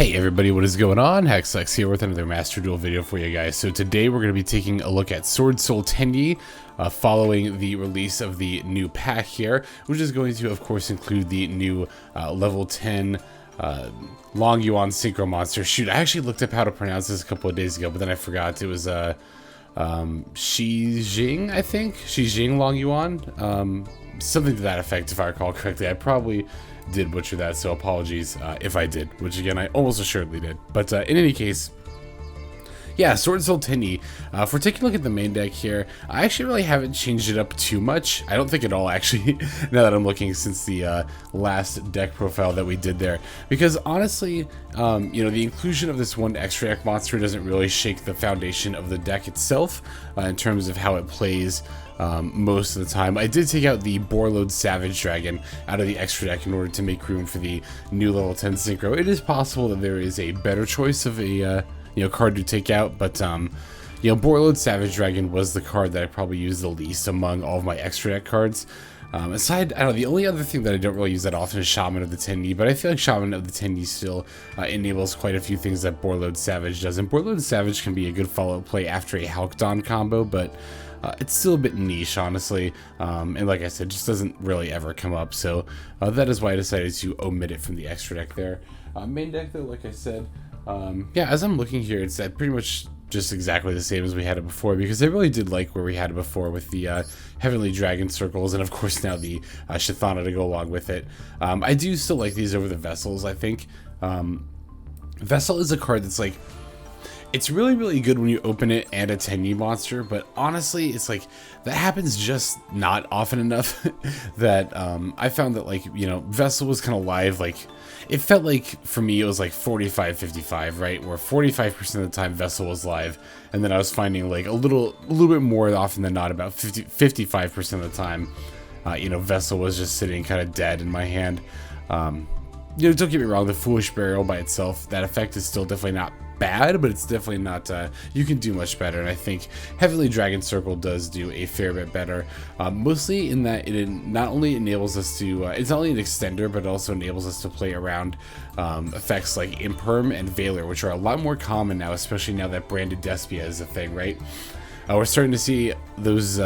Hey everybody, what is going on? Maxx here with another Master Duel video for you guys. So today we're going to be taking a look at Swordsoul Tenyi, following the release of the new pack here, which is going to of course include the new level 10 Longyuan Synchro Monster. Shoot, I actually looked up how to pronounce this a couple of days ago, but then I forgot. It was Qixing, I think? Qixing Longyuan? Something to that effect, if I recall correctly. I probably did butcher that, so apologies if I did, which again I almost assuredly did. But in any case, yeah, Swordsoul Tenyi. If we're taking a look at the main deck here, I actually really haven't changed it up too much. I don't think at all, actually, now that I'm looking, since the last deck profile that we did there. Because honestly, you know, the inclusion of this one extra deck monster doesn't really shake the foundation of the deck itself in terms of how it plays. Most of the time. I did take out the Borload Savage Dragon out of the extra deck in order to make room for the new level 10 synchro. It is possible that there is a better choice of a you know, card to take out, but you know, Borload Savage Dragon was the card that I probably used the least among all of my extra deck cards. Aside, I don't know, the only other thing that I don't really use that often is Shaman of the Tenyi, but I feel like Shaman of the Tenyi still enables quite a few things that Borload Savage does, and Borload Savage can be a good follow-up play after a Halcdon combo, but it's still a bit niche, honestly, and like I said, just doesn't really ever come up, so that is why I decided to omit it from the extra deck there. Main deck, though, like I said, yeah, as I'm looking here, it's pretty much just exactly the same as we had it before, because I really did like where we had it before with the Heavenly Dragon Circles, and of course now the Shthana to go along with it. I do still like these over the Vessels, I think. Vessel is a card that's like, it's really, really good when you open it and a Tenyi monster, but honestly, it's like, that happens just not often enough that I found that, like, you know, Vessel was kind of live, like, it felt like, for me, it was like 45-55, right, where 45% of the time Vessel was live, and then I was finding, like, a little bit more often than not, about 55% of the time, you know, Vessel was just sitting kind of dead in my hand. You know, don't get me wrong, the Foolish Burial by itself, that effect is still definitely not bad, but it's definitely not, you can do much better, and I think Heavenly Dragon Circle does do a fair bit better, mostly in that it not only enables us to, it's not only an extender, but it also enables us to play around effects like Imperm and Valor, which are a lot more common now, especially now that Branded Despia is a thing, right? We're starting to see those,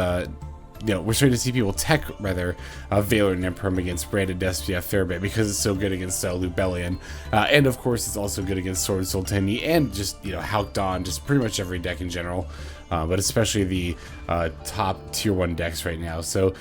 you know, we're starting to see people tech, rather, Valor and Imperm against Branded Despia a fair bit because it's so good against Lubellion. And of course, it's also good against Swordsoul Tenyi and just, you know, Halcdon, just pretty much every deck in general. But especially the top tier 1 decks right now. So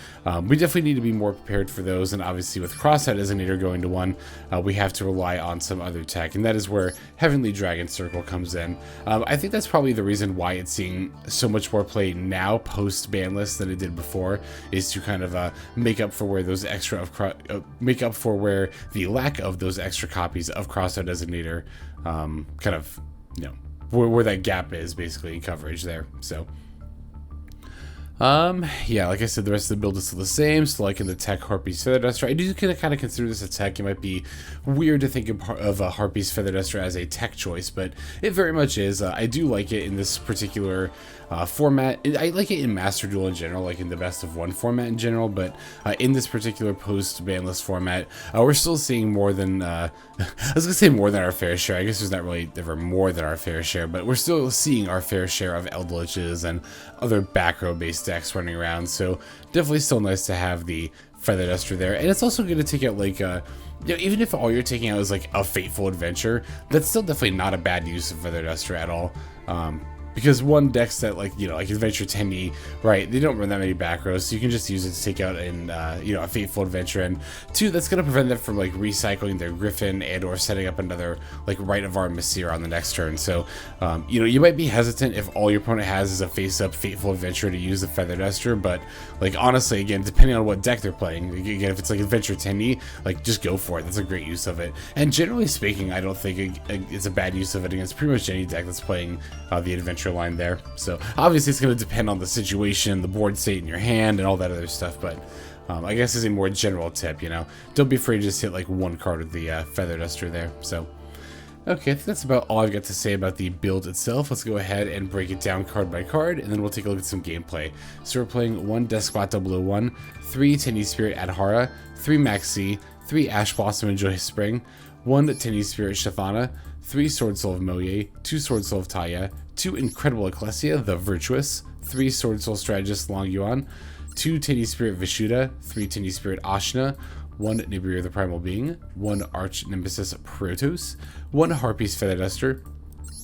we definitely need to be more prepared for those. And obviously with Crossout Exterminator going to 1, we have to rely on some other tech. And that is where Heavenly Dragon Circle comes in. I think that's probably the reason why it's seeing so much more play now post ban list than it did before, is to kind of make up for where those extra make up for where the lack of those extra copies of Crossout Exterminator kind of, you know, where that gap is basically in coverage there. So yeah, like I said, the rest of the build is still the same. So like in the tech Harpie's Feather Duster, I do kind of consider this a tech. It might be weird to think of a Harpie's Feather Duster as a tech choice, but it very much is. I do like it in this particular format. I like it in Master Duel in general, like in the best of 1 format in general, but in this particular post-ban list format, we're still seeing more than, I was gonna say more than our fair share. I guess there's not really ever more than our fair share, but we're still seeing our fair share of Eldritches and other back row based decks running around, so definitely still nice to have the Feather Duster there. And it's also good to take out, like, you know, even if all you're taking out is like a Fateful Adventure, that's still definitely not a bad use of Feather Duster at all. Because one, decks that, like, you know, like Adventure Tenyi, right, they don't run that many back rows, so you can just use it to take out you know, a Fateful Adventure, and 2, that's going to prevent them from, like, recycling their Griffin and or setting up another, like, Rite of Arm Messire on the next turn. So, you know, you might be hesitant if all your opponent has is a face-up Fateful Adventure to use the Feather Duster, but, like, honestly, again, depending on what deck they're playing, again, if it's, like, Adventure Tenyi, like, just go for it. That's a great use of it. And generally speaking, I don't think it's a bad use of it against pretty much any deck that's playing the Adventure line there. So obviously it's going to depend on the situation, the board state in your hand, and all that other stuff, but I guess as a more general tip, you know, don't be afraid to just hit like 1 card with the Feather Duster there. So okay, I think that's about all I've got to say about the build itself. Let's go ahead and break it down card by card, and then we'll take a look at some gameplay. So we're playing 1 Deskbot 001, 3 Tenyi Spirirt Adhara, 3 Maxx, 3 Ash Blossom and Joyous Spring, 1 Tenyi Spirirt Shthana, 3 Swordsoul of Mo Ye, 2 Swordsoul of Taia, 2 Incredible Ecclesia, the Virtuous, 3 Swordsoul Strategist Longyuan, 2 Tenyi Spirirt Vishuda, 3 Tenyi Spirirt Ashuna, 1 Nibiru the Primal Being, 1 Archnemesis Protos, 1 Harpie's Feather Duster,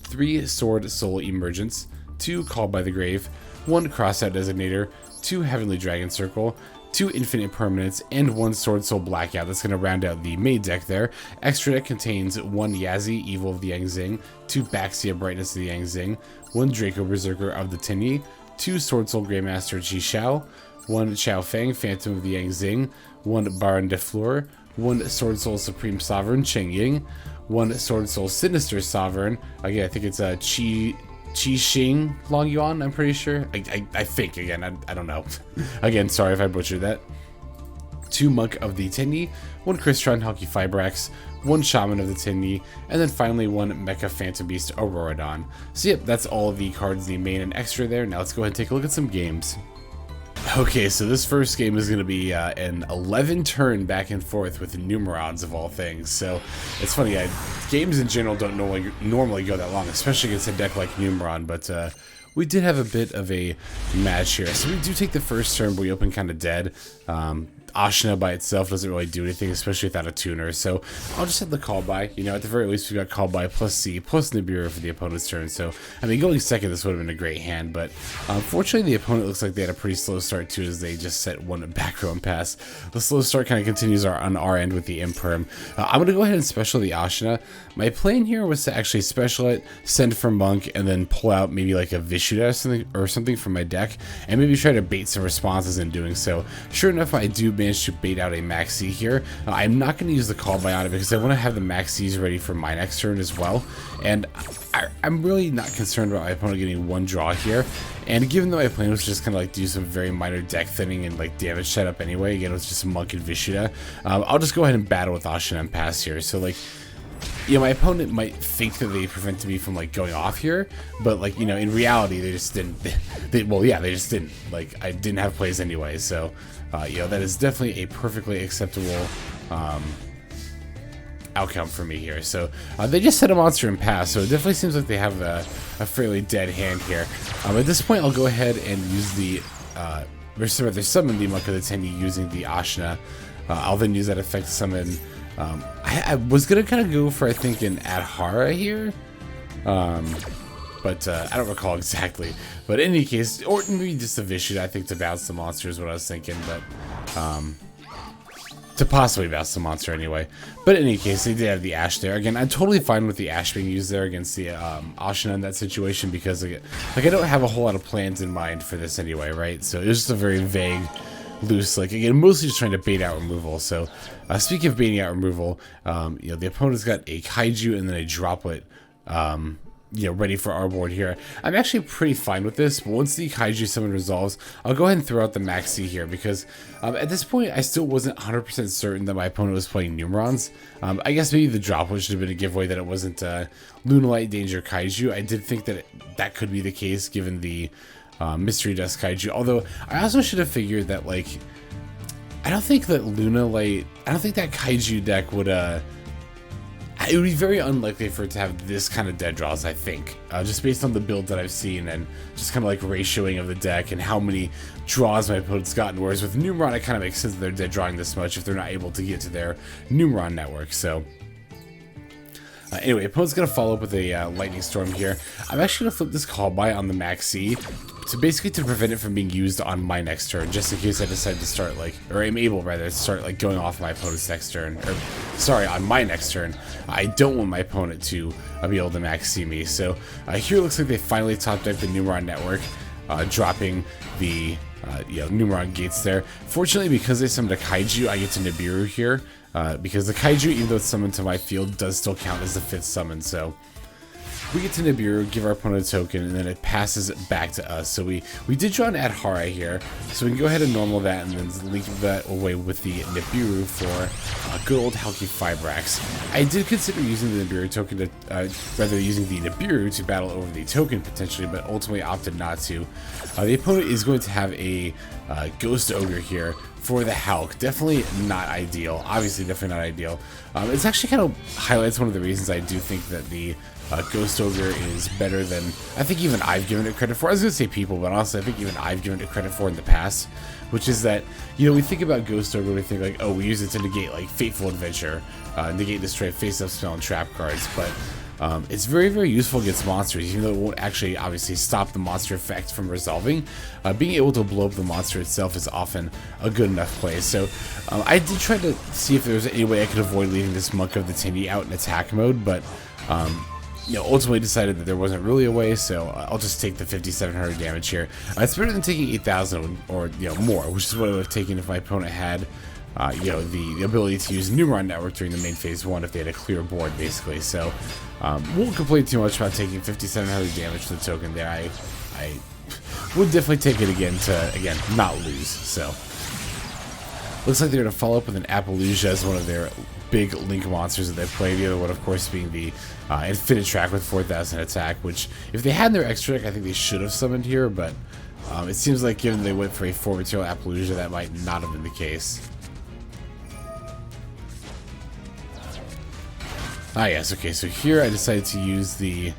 3 Swordsoul Emergence, 2 Called by the Grave, 1 Crossout Exterminator, 2 Heavenly Dragon Circle, 2 Infinite Impermanence, and 1 Swordsoul Blackout. That's going to round out the main deck there. Extra deck contains 1 Yazi, Evil of the Zing, 2 Baxia, Brightness of the Zing, 1 Draco, Berserker of the Tenyi, 2 Swordsoul Greymaster Qixing, 1 Xiao Fang, Phantom of the Zing, 1 Baronne de Fluer, 1 Swordsoul Supreme Sovereign Cheng Ying, 1 Swordsoul Sinister Sovereign. Again, I think it's a Qixing Longyuan, I'm pretty sure. I think, again, I don't know. Again, sorry if I butchered that. 2 Monk of the Tenyi, 1 Crystron Hulky Fibrax, 1 Shaman of the Tenyi, and then finally 1 Mecha Phantom Beast Auroradon. So yep, that's all of the cards, the main and extra there. Now let's go ahead and take a look at some games. Okay, so this first game is going to be an 11 turn back and forth with Numerons of all things. So it's funny, games in general don't normally go that long, especially against a deck like Numeron, but we did have a bit of a match here. So we do take the first turn, but we open kind of dead. Ashuna by itself doesn't really do anything, especially without a tuner, so I'll just have the call by. You know, at the very least, we got call by plus C plus Nibiru for the opponent's turn. So, I mean, going second, this would have been a great hand, but unfortunately, the opponent looks like they had a pretty slow start too, as they just set 1 back row and pass. The slow start kind of continues on our end with the Imperm. I'm going to go ahead and special the Ashuna. My plan here was to actually special it, send for Monk, and then pull out maybe like a Vishuda or something from my deck, and maybe try to bait some responses in doing so. Sure enough, I do manage to bait out a Maxx here. I'm not going to use the call by on it because I want to have the Maxx ready for my next turn as well, and I'm really not concerned about my opponent getting 1 draw here. And given that my plan was just kind of like do some very minor deck thinning and like damage setup anyway, again, it was just Monk and Vishuda, I'll just go ahead and battle with Ashuna and pass here. So like, you know, my opponent might think that they prevented me from like going off here, but like, you know, in reality they just didn't. They just didn't. Like, I didn't have plays anyway, so you know, that is definitely a perfectly acceptable outcome for me here. So they just set a monster and pass, so it definitely seems like they have a fairly dead hand here. At this point, I'll go ahead and use the summon the Monk of the Tenyi using the Ashuna. I'll then use that effect to summon. I was gonna kind of go for, I think, an Adhara here, but I don't recall exactly. But in any case, or maybe just a Vishuda, I think, to bounce the monster is what I was thinking, but to possibly bounce the monster anyway. But in any case, they did have the Ash there. Again, I'm totally fine with the Ash being used there against the Ashuna in that situation, because like I don't have a whole lot of plans in mind for this anyway, right? So it was just a very vague, loose, like, again, mostly just trying to bait out removal. So speaking of baiting out removal, you know, the opponent's got a Kaiju and then a Droplet, you know, ready for our board here. I'm actually pretty fine with this, but once the Kaiju summon resolves, I'll go ahead and throw out the Maxx here, because at this point, I still wasn't 100% certain that my opponent was playing Numerons. I guess maybe the Droplet should have been a giveaway that it wasn't Lunalight Danger Kaiju. I did think that that could be the case, given the Mystery Dust Kaiju, although I also should have figured that, like, I don't think that that Kaiju deck would, it would be very unlikely for it to have this kind of dead draws, I think, just based on the build that I've seen and just kind of like ratioing of the deck and how many draws my opponent's gotten, whereas with Numeron, it kind of makes sense that they're dead drawing this much if they're not able to get to their Numeron network. So anyway, opponent's going to follow up with a Lightning Storm here. I'm actually going to flip this call by on the Maxx to basically to prevent it from being used on my next turn, just in case I decide to start, like, or I'm able rather to start like going off my opponent's next turn, or sorry, on my next turn. I don't want my opponent to be able to Maxx me. So here it looks like they finally top decked the Numeron network, dropping the you know, Numeron gates there. Fortunately, because they summoned a Kaiju, I get to Nibiru here, because the Kaiju, even though it's summoned to my field, does still count as the 5th summon. So we get to Nibiru, give our opponent a token, and then it passes it back to us. So we did draw an Adhara here, so we can go ahead and normal that and then link that away with the Nibiru for good old Hulky Fibrax. I did consider using the Nibiru token to, rather using the Nibiru to battle over the token potentially, but ultimately opted not to. The opponent is going to have a Ghost Ogre here for the Hulk, definitely not ideal. Obviously, definitely not ideal. It's actually kind of highlights one of the reasons I do think that the Ghost Ogre is better than I think even I've given it credit for. I was going to say people, but honestly, I think even I've given it credit for in the past, which is that, you know, we think about Ghost Ogre, we think like, oh, we use it to negate like Fateful Adventure, negate, destroy, face-up spell, and trap cards, but it's very, very useful against monsters, even though it won't actually obviously stop the monster effect from resolving. Being able to blow up the monster itself is often a good enough play. So I did try to see if there was any way I could avoid leaving this Monk of the Tenyi out in attack mode, but you know, ultimately decided that there wasn't really a way, so I'll just take the 5,700 damage here. It's better than taking 8,000 or, you know, more, which is what I would have taken if my opponent had you know, the ability to use Numeron Network during the main phase 1 if they had a clear board, basically. So won't complain too much about taking 5,700 damage to the token there. I would definitely take it again to, again, not lose. So looks like they're going to follow up with an Appaloosa as one of their big Link monsters that they play. The other one, of course, being the Infinite Track with 4,000 attack, which if they had their extra deck, I think they should have summoned here, but it seems like given they went for a 4 material Appaloosa, that might not have been the case. Ah, yes, okay, so here I decided to use the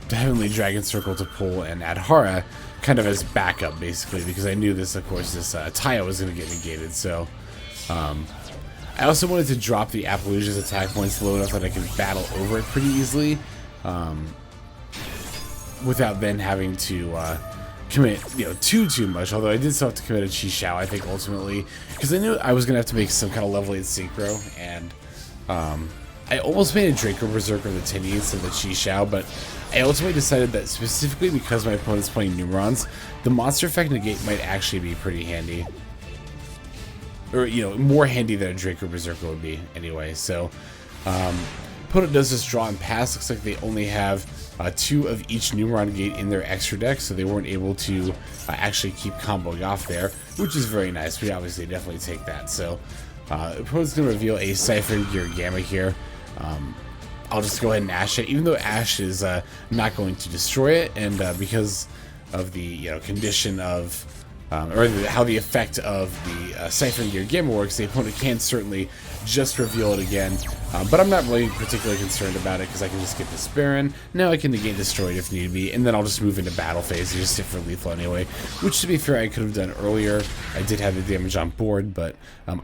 Heavenly Dragon Circle to pull an Adhara kind of as backup, basically, because I knew this, of course, this Taia was going to get negated, so I also wanted to drop the Appaloosa's attack points low enough that I could battle over it pretty easily without then having to commit, you know, too much, although I did still have to commit a Qixing, I think, ultimately, because I knew I was going to have to make some kind of level 8 synchro, and I almost made a Draco Berserker of the Tenyi instead of the Qixing, but I ultimately decided that specifically because my opponent's playing Numerons, the monster effect negate might actually be pretty handy. Or, you know, more handy than a Draco Berserker would be, anyway, so opponent does just draw and pass. Looks like they only have 2 of each Numeron gate in their extra deck, so they weren't able to actually keep comboing off there, which is very nice. We obviously definitely take that. So opponent's going to reveal a Siphon Gear Gamma here. I'll just go ahead and Ash it, even though Ash is not going to destroy it, and because of the, you know, condition of how the effect of the Siphon Gear Gamma works, the opponent can certainly just reveal it again, but I'm not really particularly concerned about it because I can just get this Baron. Now I can negate destroy it if need be, and then I'll just move into battle phase and just sit for lethal anyway, which, to be fair, I could have done earlier. I did have the damage on board, but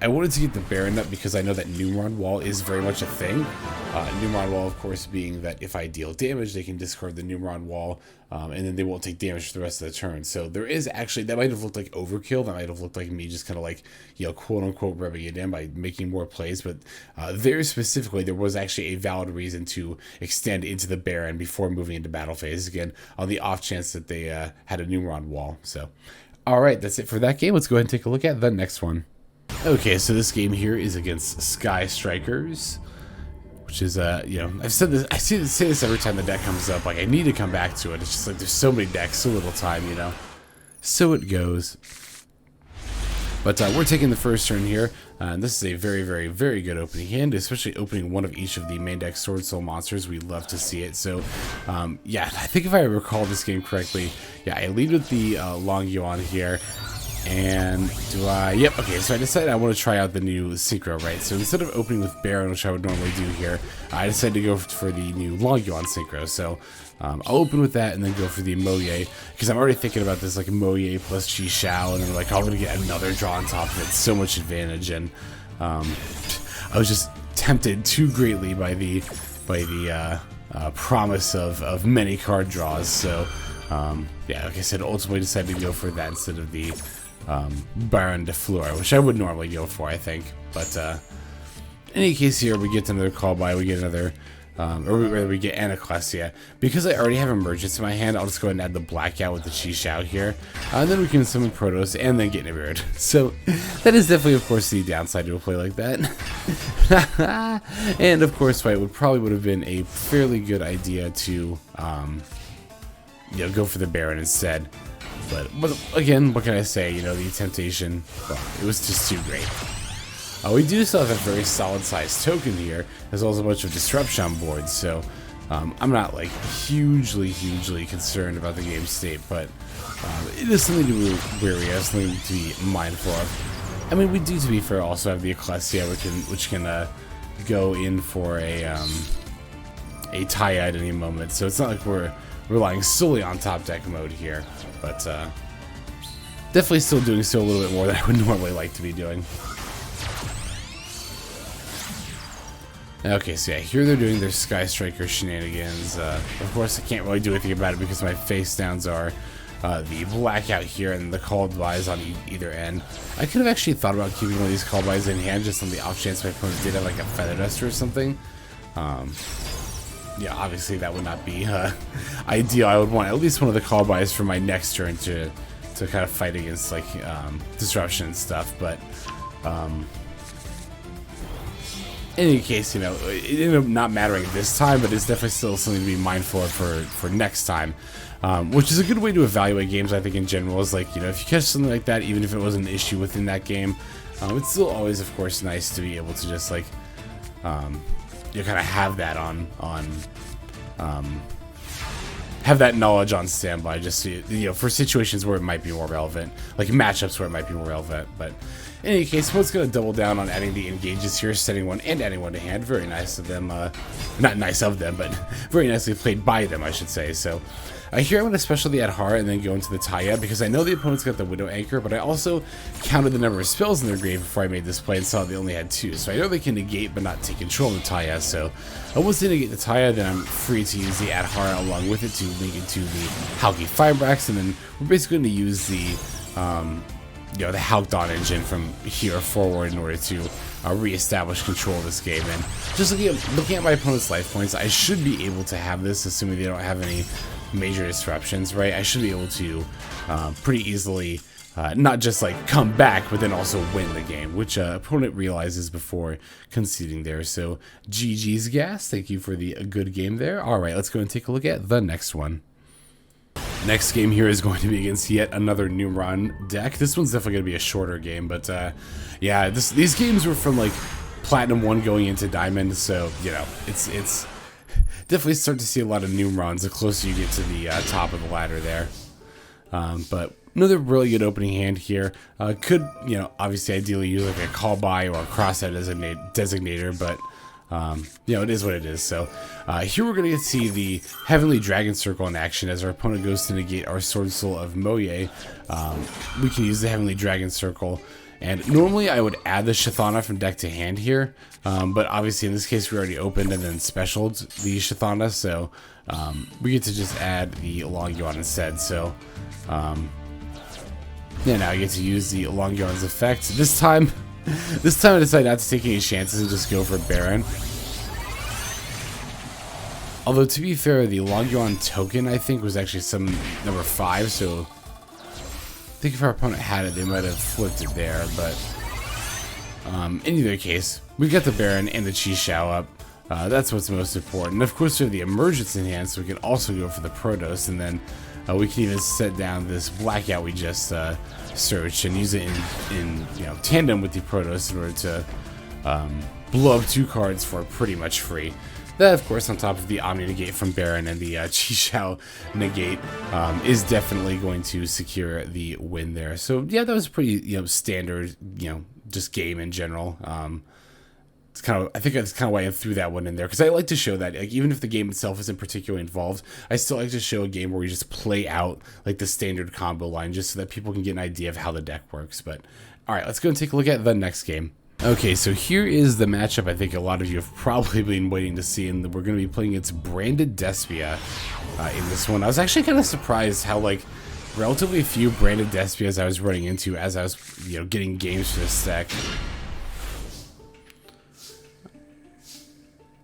I wanted to get the Baron up because I know that Numeron Wall is very much a thing. Numeron Wall, of course, being that if I deal damage, they can discard the Numeron Wall, and then they won't take damage for the rest of the turn. So there is actually, that might have looked like overkill, that might have looked like me just kind of like, you know, quote-unquote rubbing it in by making more plays, but there specifically, there was actually a valid reason to extend into the Baron before moving into battle phase, again, on the off chance that they had a Numeron Wall. So, alright, that's it for that game. Let's go ahead and take a look at the next one. Okay, so this game here is against Sky Strikers, which is, you know, I've said this, I say this every time the deck comes up, like, I need to come back to it. It's just like, there's so many decks, so little time, you know. So it goes. But we're taking the first turn here, and this is a very, very, very good opening hand, especially opening one of each of the main deck Swordsoul monsters. We love to see it. So, yeah, I think if I recall this game correctly, yeah, I lead with the Longyuan here. And do I... Yep, okay, so I decided I want to try out the new Synchro, right? So instead of opening with Baron, which I would normally do here, I decided to go for the new Longyuan Synchro. So I'll open with that and then go for the Mo Ye, because I'm already thinking about this, like, Mo Ye plus Qixing, and I'm like, oh, I'm going to get another draw on top of it. So much advantage, and I was just tempted too greatly by the promise of many card draws. So, yeah, like I said, ultimately decided to go for that instead of the Baronne de Fluer, which I would normally go for, I think. But in any case, here we get another call by, we get another, or we get an Ecclesia. Because I already have Emergence in my hand, I'll just go ahead and add the Blackout with the Qixing here, and then we can summon Protos and then get Nibiru. So that is definitely, of course, the downside to a play like that. And of course, it would have been a fairly good idea to, you know, go for the Baron instead. But again, what can I say? You know, the temptation, well, it was just too great. We do still have a very solid sized token here, as well as a bunch of disruption on board, so I'm not like hugely concerned about the game state, but it is something to be wary of, something to be mindful of. I mean, we do, to be fair, also have the Ecclesia, which can go in for a Taia at any moment, so it's not like we're relying solely on top deck mode here, but definitely still doing so a little bit more than I would normally like to be doing. Okay, so yeah, here they're doing their Sky Striker shenanigans. Of course, I can't really do anything about it because my face downs are the Blackout here and the called buys on either end. I could have actually thought about keeping one of these called buys in hand just on the off chance my opponent did have like a Feather Duster or something. Yeah, obviously that would not be ideal. I would want at least one of the call buys for my next turn to kind of fight against like disruption and stuff, but in any case, you know, it ended up not mattering this time, but it's definitely still something to be mindful of for next time. Which is a good way to evaluate games, I think, in general, is like, you know, if you catch something like that, even if it was an issue within that game, it's still always, of course, nice to be able to just, like, you kind of have that have that knowledge on standby, just to, you know, for situations where it might be more relevant, like matchups where it might be more relevant. But in any case, Mo's going to double down on adding the engages here, setting one and adding one to hand. Very nice of them, not nice of them, but very nicely played by them, I should say. So here I'm going to special the Adhara and then go into the Taia, because I know the opponent's got the Widow Anchor, but I also counted the number of spells in their grave before I made this play and saw they only had 2. So I know they can negate but not take control of the Taia. So once they negate the Taia, then I'm free to use the Adhara along with it to link into the Halki Firebrax, and then we're basically going to use the you know, the Halkdon engine from here forward in order to re-establish control of this game. And just looking at my opponent's life points, I should be able to have this, assuming they don't have any major disruptions, right? I should be able to pretty easily not just like come back, but then also win the game, which opponent realizes before conceding there. So GG's gas, thank you for the good game there. All right, let's go and take a look at the next one. Next game here is going to be against yet another Numeron deck. This one's definitely going to be a shorter game, but yeah, these games were from like Platinum 1 going into Diamond, so, you know, it's definitely start to see a lot of Numerons the closer you get to the top of the ladder there. But another really good opening hand here. Could, you know, obviously ideally use like a call by or a Crossout Designator, but you know, it is what it is. So here we're going to get to see the Heavenly Dragon Circle in action as our opponent goes to negate our Swordsoul of Mo Ye. We can use the Heavenly Dragon Circle, and normally I would add the Shthana from deck to hand here, but obviously in this case we already opened and then specialed the Shthana, so we get to just add the Longyuan instead. So yeah, now I get to use the Longyuan's effect. This time I decided not to take any chances and just go for Baronne. Although, to be fair, the Longyuan token, I think, was actually some number 5, so I think if our opponent had it, they might have flipped it there, but in either case, we've got the Baronne and the Qixing up. That's what's most important. And of course, we have the Emergence in hand, so we can also go for the Protos, and then we can even set down this Blackout we just searched and use it in you know, tandem with the Protos in order to blow up 2 cards for pretty much free. That, of course, on top of the Omni Negate from Baronne and the Qixing Negate, is definitely going to secure the win there. So yeah, that was pretty, you know, standard, you know, just game in general. It's kind of, I think that's kind of why I threw that one in there, because I like to show that, like, even if the game itself isn't particularly involved, I still like to show a game where we just play out like the standard combo line, just so that people can get an idea of how the deck works. But all right, let's go and take a look at the next game. Okay, so here is the matchup I think a lot of you have probably been waiting to see, and we're going to be playing against Branded Despia in this one. I was actually kind of surprised how, like, relatively few Branded Despias I was running into as I was, you know, getting games for this deck.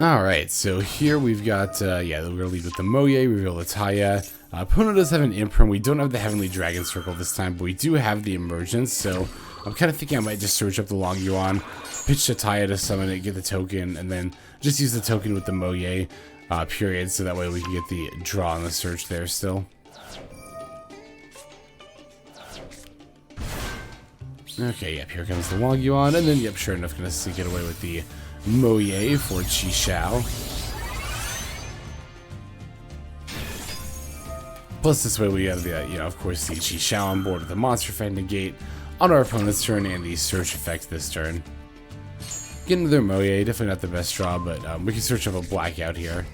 Alright, so here we've got, yeah, we're going to lead with the Mo Ye, reveal the Taia. Opponent does have an Imperm. We don't have the Heavenly Dragon Circle this time, but we do have the Emergence, so I'm kind of thinking I might just search up the Longyuan, pitch the Taia to summon it, get the token, and then just use the token with the Mo Ye, period, so that way we can get the draw on the search there still. Okay, yep, here comes the Longyuan, and then, yep, sure enough, gonna get away with the Mo Ye for Qixing. Plus this way we have the, of course the Qixing on board with the monster effect negate on our opponent's turn and the search effect this turn. Get into their Mo Ye, definitely not the best draw, but we can search up a Blackout here.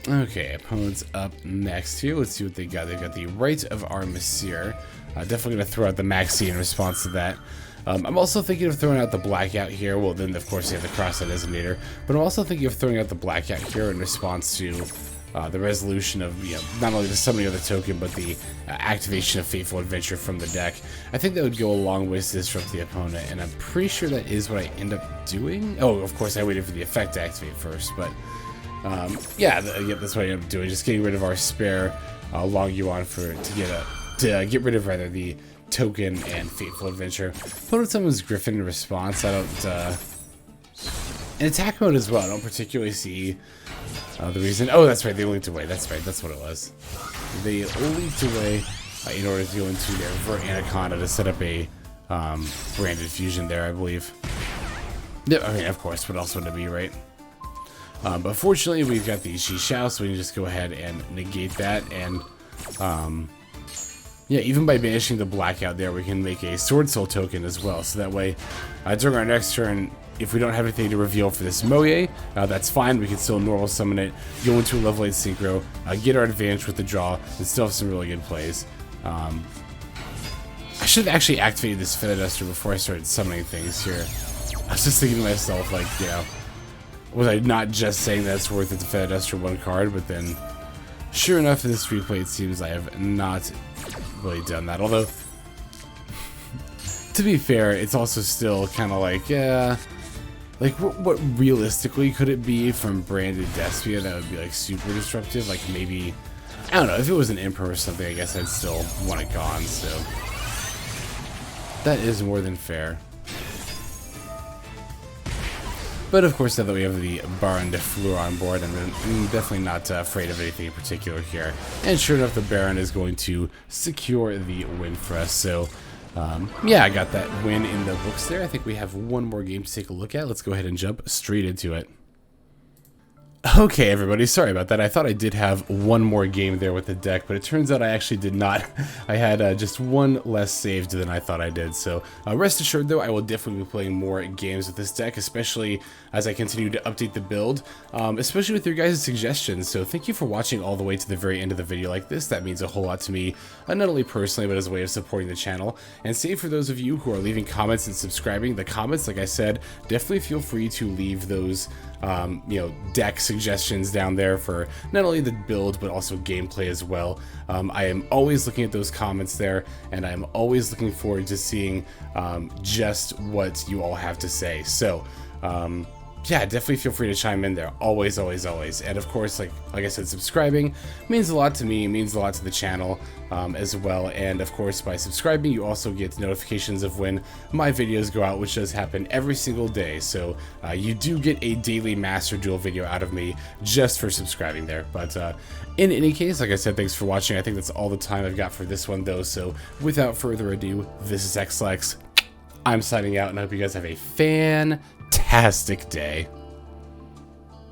Okay, opponent's up next here. Let's see what they got. They've got the Rite of Armistier. Definitely going to throw out the Maxx in response to that. I'm also thinking of throwing out the Blackout here. Well, then, of course, you have the Crossout Exterminator. But I'm also thinking of throwing out the Blackout here in response to the resolution of, not only the summoning of the token, but the activation of Fateful Adventure from the deck. I think that would go a long way to disrupt the opponent, and I'm pretty sure that is what I end up doing. Oh, of course, I waited for the effect to activate first, but yeah, that's what I end up doing. Just getting rid of our spare Longyuan to get rid of the token and Fateful Adventure. Opponent summons Griffin in response. I don't in attack mode as well. I don't particularly see the reason. Oh, that's right. They linked away. That's right. That's what it was. They linked away in order to go into their Vert Anaconda to set up a branded fusion there, I believe. Yeah, I mean, of course. What else would it be, right? But fortunately, we've got the Qixing, so we can just go ahead and negate that. And yeah, even by banishing the Blackout there, we can make a Swordsoul token as well. So that way, during our next turn, if we don't have anything to reveal for this Mo Ye, that's fine. We can still normal summon it, go into a level 8 synchro, get our advantage with the draw, and still have some really good plays. I should have actually activated this Feather Duster before I started summoning things here. I was just thinking to myself, like, was I not just saying that it's worth it to Feather Duster one card, but then, sure enough, in this replay, it seems I have not really done that. Although, to be fair, it's also still kind of like, like what realistically could it be from branded Despia that would be like super disruptive? Like maybe, I don't know, if it was an Emperor or something, I guess I'd still want it gone. So that is more than fair. But of course, now that we have the Baronne de Fluer on board, I'm definitely not afraid of anything in particular here. And sure enough, the Baron is going to secure the win for us. So, yeah, I got that win in the books there. I think we have one more game to take a look at. Let's go ahead and jump straight into it. Okay, everybody, sorry about that. I thought I did have one more game there with the deck, but it turns out I actually did not. I had just one less saved than I thought I did. So rest assured, though, I will definitely be playing more games with this deck, especially as I continue to update the build, especially with your guys' suggestions. So thank you for watching all the way to the very end of the video like this. That means a whole lot to me, not only personally, but as a way of supporting the channel. And save for those of you who are leaving comments and subscribing. The comments, like I said, definitely feel free to leave those deck suggestions down there for not only the build but also gameplay as well. I am always looking at those comments there, and I'm always looking forward to seeing just what you all have to say. So yeah, definitely feel free to chime in there. Always, always, always. And of course, like I said, subscribing means a lot to me, means a lot to the channel as well. And of course, by subscribing, you also get notifications of when my videos go out, which does happen every single day. So you do get a daily Master Duel video out of me just for subscribing there. But in any case, like I said, thanks for watching. I think that's all the time I've got for this one, though. So without further ado, this is Xlex. I'm signing out, and I hope you guys have a fantastic day.